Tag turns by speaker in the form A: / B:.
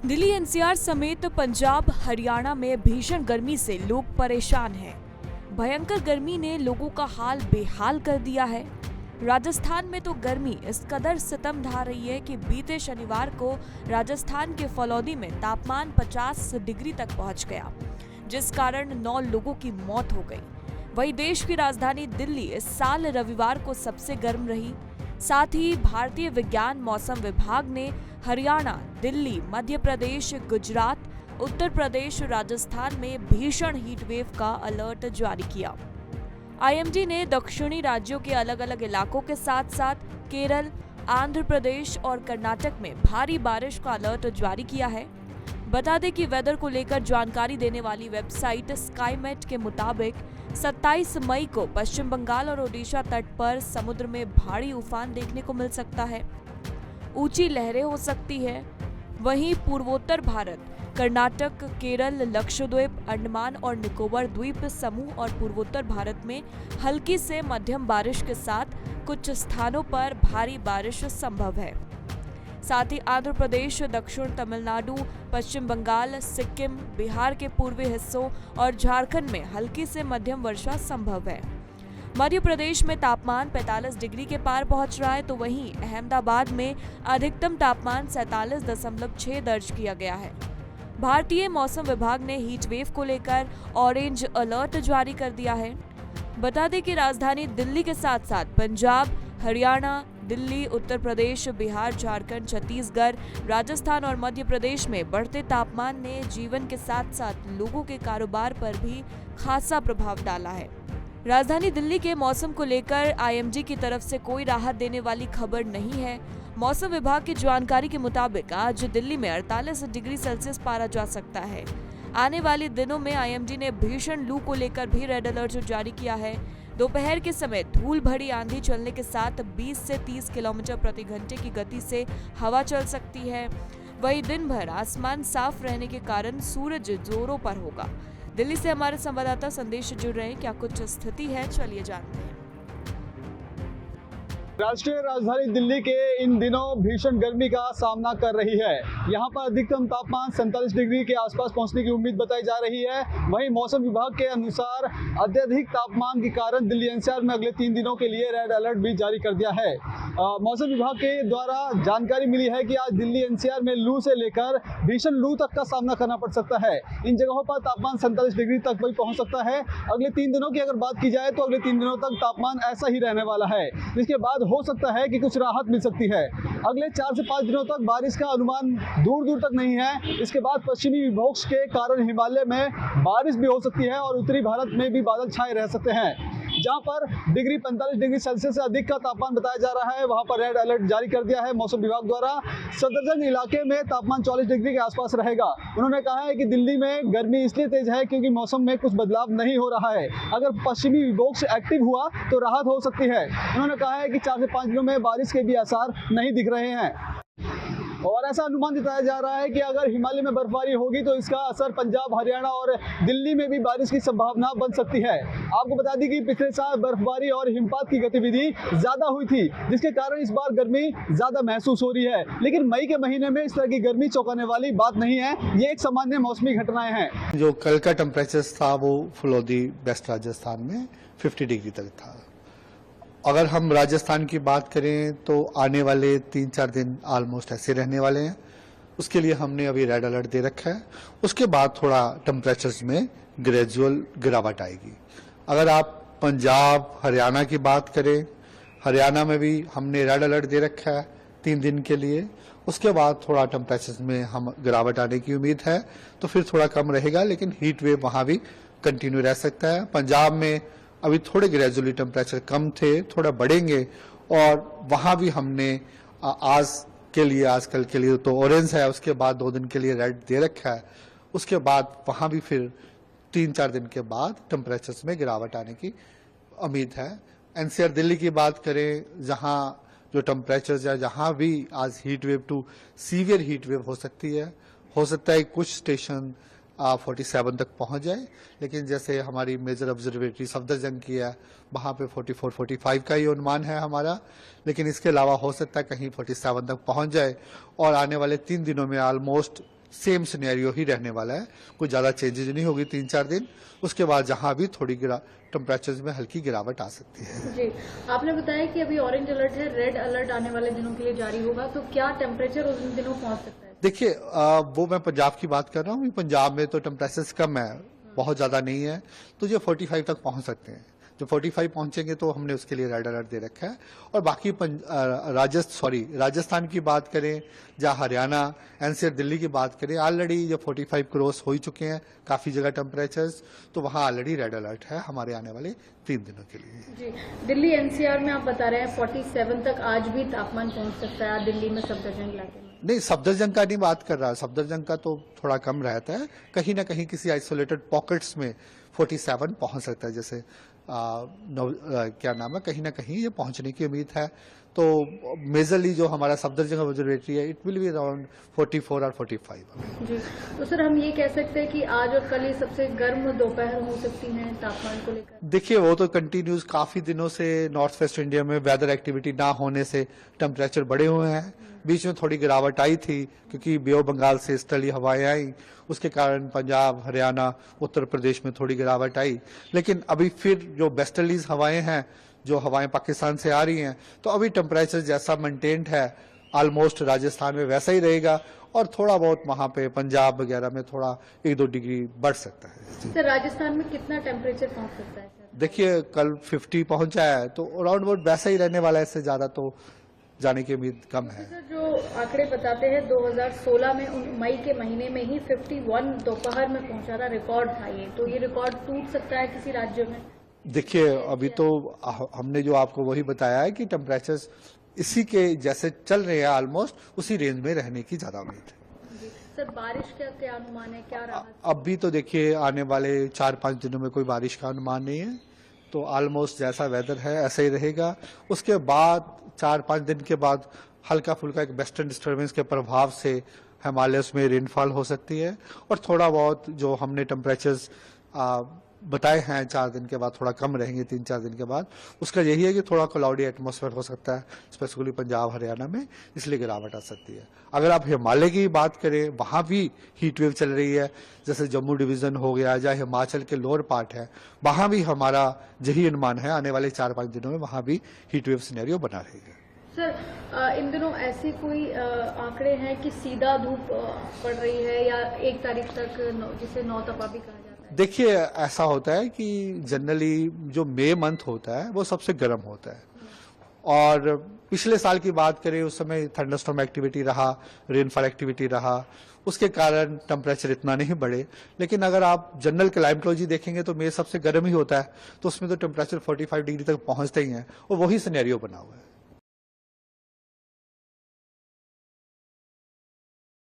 A: Delhi NCR समेत पंजाब हरियाणा में भीषण गर्मी से लोग परेशान हैं। भयंकर गर्मी ने लोगों का हाल बेहाल कर दिया है। राजस्थान में तो गर्मी इस कदर सितम ढा रही है कि बीते शनिवार को राजस्थान के फलौदी में तापमान 50 डिग्री तक पहुंच गया, जिस कारण 9 लोगों की मौत हो गई। वहीं देश की राजधानी दिल्ली इस साल रविवार को सबसे गर्म रही। साथ ही भारतीय विज्ञान मौसम विभाग ने हरियाणा, दिल्ली, मध्य प्रदेश, गुजरात, उत्तर प्रदेश, राजस्थान में भीषण हीट वेव का अलर्ट जारी किया। आईएमडी ने दक्षिणी राज्यों के अलग अलग इलाकों के साथ साथ केरल, आंध्र प्रदेश और कर्नाटक में भारी बारिश का अलर्ट जारी किया है। बता दें कि वेदर को लेकर जानकारी देने वाली वेबसाइट स्काईमेट के मुताबिक 27 मई को पश्चिम बंगाल और ओडिशा तट पर समुद्र में भारी उफान देखने को मिल सकता है। ऊंची लहरें हो सकती है। वहीं पूर्वोत्तर भारत, कर्नाटक, केरल, लक्षद्वीप, अंडमान और निकोबार द्वीप समूह और पूर्वोत्तर भारत में हल्की से मध्यम बारिश के साथ कुछ स्थानों पर भारी बारिश संभव है। साथ ही आंध्र प्रदेश, दक्षिण तमिलनाडु, पश्चिम बंगाल, सिक्किम, बिहार के पूर्वी हिस्सों और झारखंड में हल्की से मध्यम वर्षा संभव है। मध्य प्रदेश में तापमान 45 डिग्री के पार पहुंच रहा है, तो वहीं अहमदाबाद में अधिकतम तापमान 47.6 दर्ज किया गया है। भारतीय मौसम विभाग ने हीट वेव को लेकर ऑरेंज अलर्ट जारी कर दिया है। बता दें कि राजधानी दिल्ली के साथ साथ पंजाब, हरियाणा, दिल्ली, उत्तर प्रदेश, बिहार, झारखंड, छत्तीसगढ़, राजस्थान और मध्य प्रदेश में बढ़ते तापमान ने जीवन के साथ साथ लोगों के कारोबार पर भी खासा प्रभाव डाला है। राजधानी दिल्ली के मौसम को लेकर आईएमडी की तरफ से कोई राहत देने वाली खबर नहीं है। मौसम विभाग की जानकारी के मुताबिक आज दिल्ली में 48 डिग्री सेल्सियस पारा जा सकता है। आने वाले दिनों में आईएमडी ने भीषण लू को लेकर भी रेड अलर्ट जारी किया है। दोपहर के समय धूल भरी आंधी चलने के साथ 20 से 30 किलोमीटर प्रति घंटे की गति से हवा चल सकती है। वहीं दिन भर आसमान साफ रहने के कारण सूरज जोरों पर होगा। दिल्ली से हमारे संवाददाता संदेश जुड़ रहे हैं। क्या कुछ स्थिति है, चलिए जानते हैं।
B: राष्ट्रीय राजधानी दिल्ली के इन दिनों भीषण गर्मी का सामना कर रही है। यहाँ पर अधिकतम तापमान 47 डिग्री के आसपास पहुँचने की उम्मीद बताई जा रही है। वहीं मौसम विभाग के अनुसार अत्यधिक तापमान के कारण दिल्ली एनसीआर में अगले 3 दिनों के लिए रेड अलर्ट भी जारी कर दिया है। मौसम विभाग के द्वारा जानकारी मिली है कि आज दिल्ली एनसीआर में लू से लेकर भीषण लू तक का सामना करना पड़ सकता है। इन जगहों पर तापमान 47 डिग्री तक भी पहुँच सकता है। अगले 3 दिनों की अगर बात की जाए तो अगले 3 दिनों तक तापमान ऐसा ही रहने वाला है, जिसके बाद हो सकता है कि कुछ राहत मिल सकती है। अगले 4 से 5 दिनों तक बारिश का अनुमान दूर दूर तक नहीं है। इसके बाद पश्चिमी विक्षोभ के कारण हिमालय में बारिश भी हो सकती है और उत्तरी भारत में भी बादल छाए रह सकते हैं। जहां पर 45 डिग्री सेल्सियस से अधिक का तापमान बताया जा रहा है, वहां पर रेड अलर्ट जारी कर दिया है मौसम विभाग द्वारा। सफदरजंग इलाके में तापमान 44 डिग्री के आसपास रहेगा। उन्होंने कहा है कि दिल्ली में गर्मी इसलिए तेज है क्योंकि मौसम में कुछ बदलाव नहीं हो रहा है। अगर पश्चिमी विक्षोभ एक्टिव हुआ तो राहत हो सकती है। उन्होंने कहा है कि 4 से 5 दिनों में बारिश के भी आसार नहीं दिख रहे हैं और ऐसा अनुमान जताया जा रहा है कि अगर हिमालय में बर्फबारी होगी तो इसका असर पंजाब, हरियाणा और दिल्ली में भी बारिश की संभावना बन सकती है। आपको बता दें कि पिछले साल बर्फबारी और हिमपात की गतिविधि ज्यादा हुई थी, जिसके कारण इस बार गर्मी ज्यादा महसूस हो रही है। लेकिन मई के महीने में इस तरह की गर्मी चौंकाने वाली बात नहीं है। ये एक सामान्य मौसमी घटनाएं हैं।
C: जो कल का टेम्परेचर था वो फलौदी वेस्ट राजस्थान में 50 डिग्री तक था। अगर हम राजस्थान की बात करें तो आने वाले 3-4 दिन ऑलमोस्ट ऐसे रहने वाले हैं। उसके लिए हमने अभी रेड अलर्ट दे रखा है। उसके बाद थोड़ा टेम्परेचर्स में ग्रेजुअल गिरावट आएगी। अगर आप पंजाब, हरियाणा की बात करें, हरियाणा में भी हमने रेड अलर्ट दे रखा है 3 दिन के लिए। उसके बाद थोड़ा टेम्परेचर्स में हम गिरावट आने की उम्मीद है, तो फिर थोड़ा कम रहेगा, लेकिन हीट वेव वहाँ भी कंटिन्यू रह सकता है। पंजाब में अभी थोड़े ग्रेजुअली टेम्परेचर कम थे, थोड़ा बढ़ेंगे और वहाँ भी हमने आज के लिए, आजकल के लिए तो ऑरेंज है, उसके बाद 2 दिन के लिए रेड दे रखा है। उसके बाद वहाँ भी फिर 3-4 दिन के बाद टेम्परेचर्स में गिरावट आने की उम्मीद है। एनसीआर दिल्ली की बात करें, जहाँ जो टेम्परेचर्स है, जहाँ भी आज heat wave to severe heat wave हो सकती है। हो सकता है कुछ स्टेशन 47 तक पहुंच जाए, लेकिन जैसे हमारी मेजर ऑब्जर्वेटरी सफदरजंग की है, वहाँ पे 44-45 का ही अनुमान है हमारा, लेकिन इसके अलावा हो सकता है कहीं 47 तक पहुंच जाए और आने वाले 3 दिनों में ऑलमोस्ट सेम सिनेरियो ही रहने वाला है, कोई ज़्यादा चेंजेज नहीं होगी 3-4 दिन। उसके बाद जहाँ भी थोड़ी टेम्परेचर में हल्की गिरावट आ सकती है।
D: जी, आपने बताया कि अभी ऑरेंज अलर्ट है, रेड अलर्ट आने वाले दिनों के लिए जारी होगा, तो क्या टेम्परेचर उस दिनों पहुंच सकता है?
C: देखिए वो मैं पंजाब की बात कर रहा हूँ। पंजाब में तो टेम्परेचर कम है, बहुत ज़्यादा नहीं है, तो जो 45 तक पहुँच सकते हैं। जब 45 पहुंचेंगे तो हमने उसके लिए रेड अलर्ट दे रखा है। और बाकी राजस्थान की बात करें, जहाँ हरियाणा, एनसीआर, दिल्ली की बात करें, ऑलरेडी जो 45 क्रॉस हो चुके हैं काफ़ी जगह टेम्परेचर्स, तो वहाँ ऑलरेडी रेड अलर्ट है हमारे आने वाले 3 दिनों के लिए।
D: जी, दिल्ली एनसीआर में आप बता रहे हैं 47 तक आज भी तापमान पहुंच सकता है दिल्ली में, सफदरजंग इलाके में।
C: नहीं, सफदरजंग का नहीं बात कर रहा। सफदरजंग का तो थोड़ा कम रहता है, कहीं ना कहीं किसी आइसोलेटेड पॉकेट्स में 47 पहुंच सकता है। जैसे क्या नाम है, कहीं ना कहीं ये पहुंचने की उम्मीद है। तो मेजरली जो हमारा सफदरजंग ऑब्जर्वेटरी है, इट विल बी अराउंड 44 और 45।
D: जी, तो सर हम ये कह सकते हैं कि आज और कल ये सबसे गर्म दोपहर हो सकती हैं तापमान को लेकर? देखिए,
C: वो तो कंटिन्यूस काफी दिनों से नॉर्थ वेस्ट इंडिया में वेदर एक्टिविटी ना होने से टेम्परेचर बढ़े हुए हैं। बीच में थोड़ी गिरावट आई थी क्योंकि बे ऑफ बंगाल से ईस्टर्ली हवाएं आई, उसके कारण पंजाब, हरियाणा, उत्तर प्रदेश में थोड़ी गिरावट आई। लेकिन अभी फिर जो वेस्टर्लीज हवाएं हैं, जो हवाएं पाकिस्तान से आ रही हैं, तो अभी टेम्परेचर जैसा मेंटेन्ड है ऑलमोस्ट राजस्थान में वैसा ही रहेगा। और थोड़ा बहुत वहां पे पंजाब वगैरह में थोड़ा 1-2 डिग्री बढ़ सकता है।
D: सर राजस्थान में कितना टेम्परेचर पहुंच सकता है सर?
C: देखिए, कल 50 पहुंचा है, तो अराउंड अबाउट वैसा ही रहने वाला है, इससे ज्यादा तो जाने की उम्मीद कम है।
D: सर जो आंकड़े बताते हैं 2016 में मई के महीने में ही 51 दोपहर में पहुंचा था, रिकॉर्ड था ये, तो ये रिकॉर्ड टूट सकता है किसी राज्य में?
C: देखिए, अभी तो हमने जो आपको वही बताया है कि टेम्परेचर इसी के जैसे चल रहे हैं, ऑलमोस्ट उसी रेंज में रहने की ज्यादा उम्मीद है।
D: सर बारिश का क्या अनुमान है, क्या रहा?
C: अब भी तो देखिए, आने वाले 4-5 दिनों में कोई बारिश का अनुमान नहीं है, तो ऑलमोस्ट जैसा वेदर है ऐसा ही रहेगा। उसके बाद 4-5 दिन के बाद हल्का फुल्का एक वेस्टर्न डिस्टर्बेंस के प्रभाव से हिमालयस में रेनफॉल हो सकती है। और थोड़ा बहुत जो हमने टेम्परेचर्स बताए हैं 4 दिन के बाद थोड़ा कम रहेंगे 3-4 दिन के बाद। उसका यही है कि थोड़ा क्लाउडी एटमॉस्फेयर हो सकता है, स्पेसिफिकली पंजाब, हरियाणा में, इसलिए गिरावट आ सकती है। अगर आप हिमालय की बात करें, वहां भी हीट वेव चल रही है, जैसे जम्मू डिवीजन हो गया या हिमाचल के लोअर पार्ट है, वहां भी हमारा यही अनुमान है आने वाले 4-5 दिनों में वहां भी हीट वेव सिनेरियो बना रहेगा।
D: सर इन दिनों ऐसे कोई आंकड़े हैं कि सीधा धूप पड़ रही है या 1 तारीख तक जिसे 9 तपा भी कहा जाता है?
C: देखिए, ऐसा होता है कि जनरली जो मई मंथ होता है वो सबसे गर्म होता है। और पिछले साल की बात करें, उस समय थंडरस्टॉर्म एक्टिविटी रहा, रेनफॉल एक्टिविटी रहा, उसके कारण टेम्परेचर इतना नहीं बढ़े। लेकिन अगर आप जनरल क्लाइमेटोलॉजी देखेंगे तो मई सबसे गर्म ही होता है, तो उसमें तो टेम्परेचर 45 डिग्री तक पहुंचते ही हैं, और वही सिनेरियो बना हुआ है।